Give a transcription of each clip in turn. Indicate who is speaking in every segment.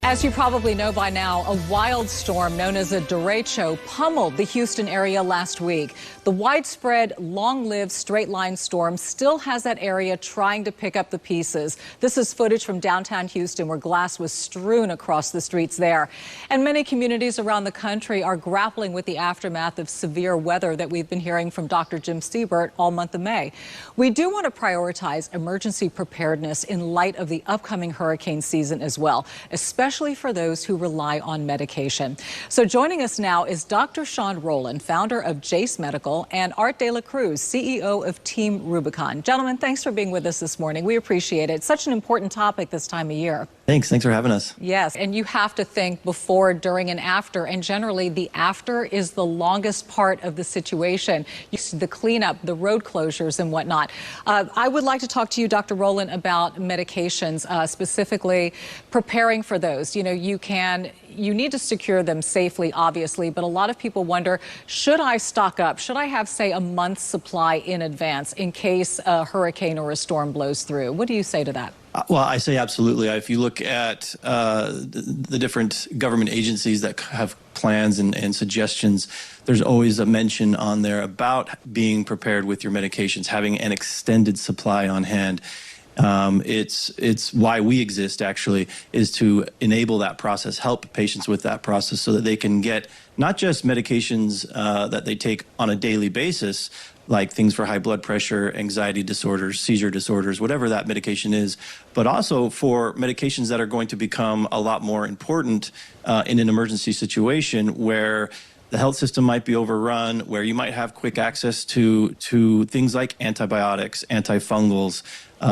Speaker 1: As you probably know by now, a wild storm known as a derecho pummeled the Houston area last week. The widespread, long-lived straight-line storm still has that area trying to pick up the pieces. This is footage from downtown Houston where glass was strewn across the streets there. And many communities around the country are grappling with the aftermath of severe weather that we've been hearing from Dr. Jim Siebert all month of May. We do want to prioritize emergency preparedness in light of the upcoming hurricane season as well, especially for those who rely on medication. So joining us now is Dr. Shawn Rowland, founder of Jace Medical, and Art deLa Cruz, CEO of Team Rubicon. Gentlemen, thanks for being with us this morning. We appreciate it. Such an important topic this time of year.
Speaker 2: Thanks for having us.
Speaker 1: Yes, and you have to think before, during, and after, and generally the after is the longest part of the situation. You see the cleanup, the road closures and whatnot. I would like to talk to you, Dr. Rowland, about medications, specifically preparing for those. You know, you need to secure them safely, obviously, but a lot of people wonder, should I stock up? Should I have, say, a month's supply in advance in case a hurricane or a storm blows through? What do you say to that?
Speaker 2: Well, I say absolutely. If you look at the different government agencies that have plans and suggestions, there's always a mention on there about being prepared with your medications, having an extended supply on hand. It's why we exist, actually, is to enable that process, help patients with that process so that they can get not just medications that they take on a daily basis, like things for high blood pressure, anxiety disorders, seizure disorders, whatever that medication is, but also for medications that are going to become a lot more important in an emergency situation where the health system might be overrun, where you might have quick access to things like antibiotics, antifungals,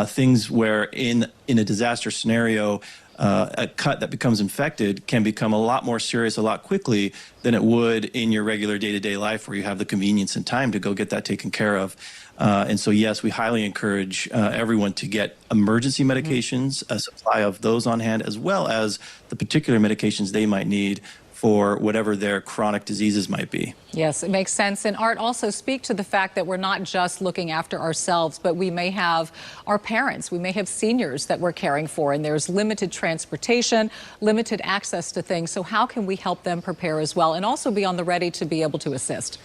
Speaker 2: things where in a disaster scenario, a cut that becomes infected can become a lot more serious a lot quickly than it would in your regular day-to-day life where you have the convenience and time to go get that taken care of. And so, yes, we highly encourage everyone to get emergency medications, a supply of those on hand, as well as the particular medications they might need for whatever their chronic diseases might be.
Speaker 1: Yes, it makes sense. And Art, also speak to the fact that we're not just looking after ourselves, but we may have our parents, we may have seniors that we're caring for, and there's limited transportation, limited access to things. So how can we help them prepare as well and also be on the ready to be able to assist?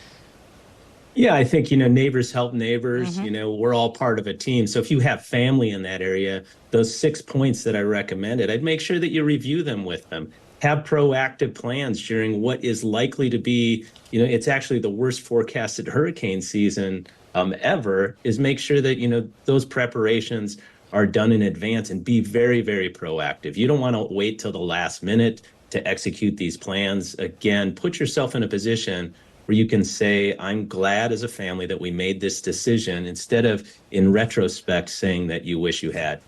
Speaker 3: Yeah, I think, neighbors help neighbors. We're all part of a team. So if you have family in that area, those 6 points that I recommended, I'd make sure that you review them with them. Have proactive plans during what is likely to be, it's actually the worst forecasted hurricane season ever, is make sure that, those preparations are done in advance and be very, very proactive. You don't want to wait till the last minute to execute these plans. Again, put yourself in a position where you can say, I'm glad as a family that we made this decision, instead of in retrospect saying that you wish you had.